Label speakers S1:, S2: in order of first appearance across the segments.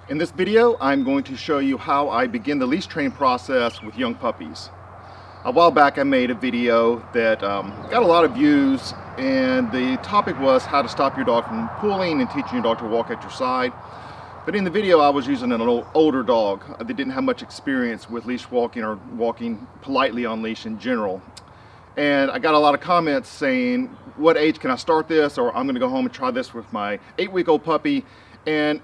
S1: In this video, I'm going to show you how I begin the leash training process with young puppies. A while back I made a video that got a lot of views, and the topic was how to stop your dog from pulling and teaching your dog to walk at your side. But in the video I was using an older dog that didn't have much experience with leash walking or walking politely on leash in general. And I got a lot of comments saying, what age can I start this? Or I'm gonna go home and try this with my 8-week-old puppy. And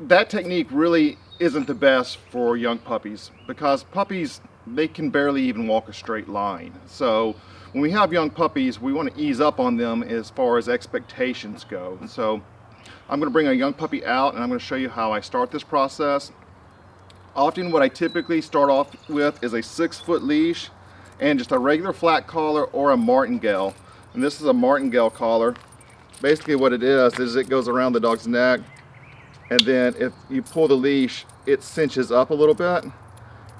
S1: that technique really isn't the best for young puppies, because puppies, they can barely even walk a straight line. So when we have young puppies, we want to ease up on them as far as expectations go. So I'm going to bring a young puppy out and I'm going to show you how I start this process. Often what I typically start off with is a 6-foot leash and just a regular flat collar or a martingale. And this is a martingale collar. Basically what it is it goes around the dog's neck, and then if you pull the leash, it cinches up a little bit.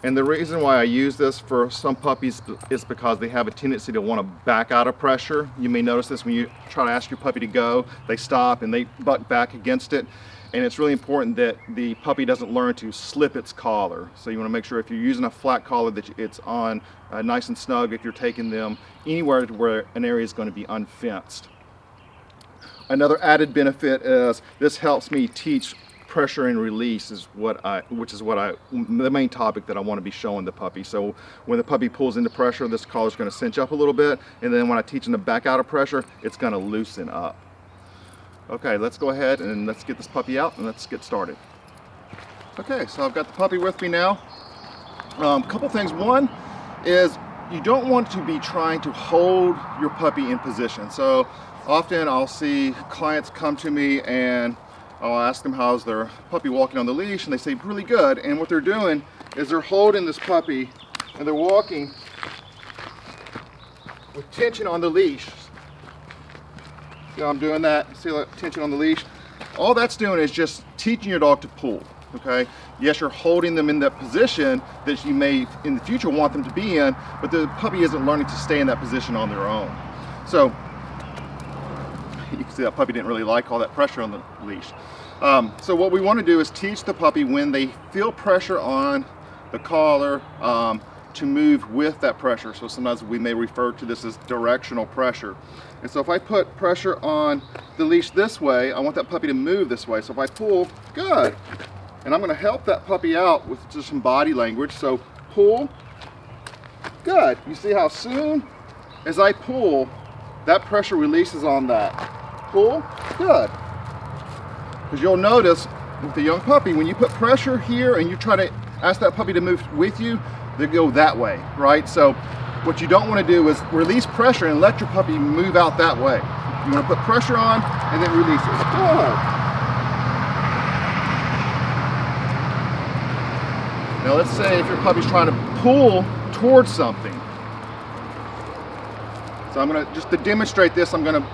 S1: And the reason why I use this for some puppies is because they have a tendency to want to back out of pressure. You may notice this when you try to ask your puppy to go, they stop and they buck back against it. And it's really important that the puppy doesn't learn to slip its collar. So you want to make sure if you're using a flat collar that it's on nice and snug if you're taking them anywhere where an area is going to be unfenced. Another added benefit is this helps me teach pressure and release, the main topic that I want to be showing the puppy. So when the puppy pulls into pressure, this collar is going to cinch up a little bit, and then when I teach them to back out of pressure, it's going to loosen up. Okay, let's go ahead and let's get this puppy out and let's get started. Okay, so I've got the puppy with me now. A couple things. One is you don't want to be trying to hold your puppy in position. So often I'll see clients come to me and I'll ask them how's their puppy walking on the leash, and they say really good. And what they're doing is they're holding this puppy and they're walking with tension on the leash. See how I'm doing that? See that tension on the leash? All that's doing is just teaching your dog to pull. Okay, yes, you're holding them in that position that you may in the future want them to be in, but the puppy isn't learning to stay in that position on their own. So you can see that puppy didn't really like all that pressure on the leash. So what we want to do is teach the puppy when they feel pressure on the collar to move with that pressure. So sometimes we may refer to this as directional pressure. And so if I put pressure on the leash this way, I want that puppy to move this way. So if I pull, good. And I'm going to help that puppy out with just some body language. So pull, good. You see how soon as I pull, that pressure releases on that. Pull, good. Because you'll notice with the young puppy, when you put pressure here and you try to ask that puppy to move with you, they go that way, right? So what you don't want to do is release pressure and let your puppy move out that way. You want to put pressure on and then release it. Good. Now let's say if your puppy's trying to pull towards something. So I'm going to, just to demonstrate this, I'm going to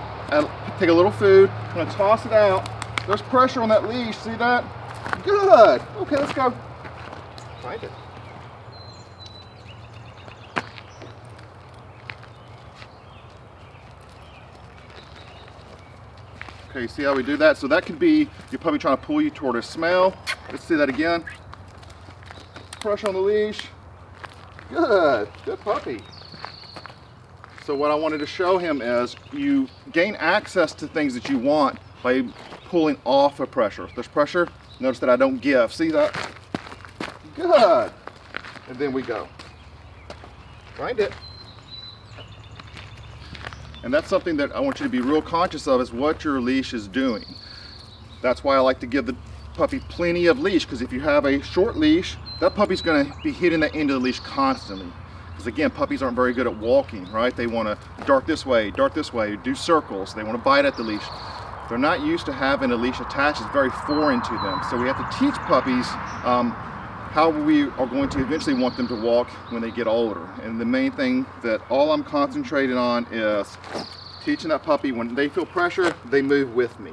S1: take a little food, I'm going to toss it out. There's pressure on that leash, see that? Good. Okay, let's go. Find it. Okay, see how we do that? So that could be your puppy trying to pull you toward a smell. Let's see that again. Pressure on the leash. Good. Good puppy. So what I wanted to show him is you gain access to things that you want by pulling off of pressure. If there's pressure, notice that I don't give. See that? Good. And then we go. Find it. And that's something that I want you to be real conscious of, is what your leash is doing. That's why I like to give the puppy plenty of leash, because if you have a short leash, that puppy's going to be hitting the end of the leash constantly. Because again, puppies aren't very good at walking, right? They want to dart this way, do circles. They want to bite at the leash. They're not used to having a leash attached. It's very foreign to them. So we have to teach puppies how we are going to eventually want them to walk when they get older. And the main thing that all I'm concentrating on is teaching that puppy when they feel pressure, they move with me.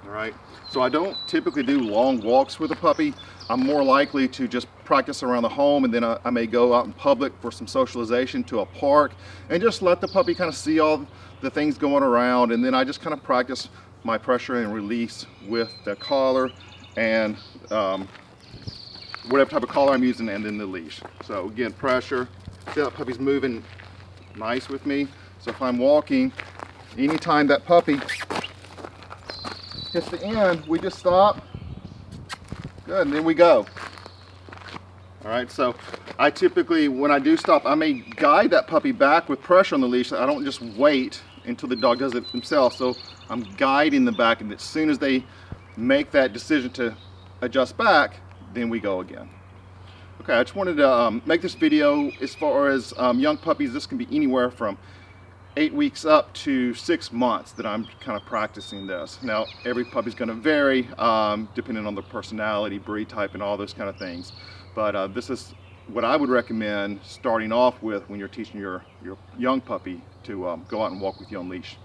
S1: All right. So I don't typically do long walks with a puppy. I'm more likely to just practice around the home, and then I may go out in public for some socialization to a park and just let the puppy kind of see all the things going around, and then I just kind of practice my pressure and release with the collar and whatever type of collar I'm using, and then the leash. So again, pressure. See that puppy's moving nice with me. So if I'm walking, anytime that puppy hits the end, we just stop. Good, and then we go. All right, so I typically, when I do stop, I may guide that puppy back with pressure on the leash. I don't just wait until the dog does it themselves. So I'm guiding them back, and as soon as they make that decision to adjust back, then we go again. Okay, I just wanted to make this video as far as young puppies. This can be anywhere from 8 weeks up to 6 months that I'm kind of practicing this. Now, every puppy's going to vary depending on their personality, breed type, and all those kind of things. But this is what I would recommend starting off with when you're teaching your young puppy to go out and walk with you on leash.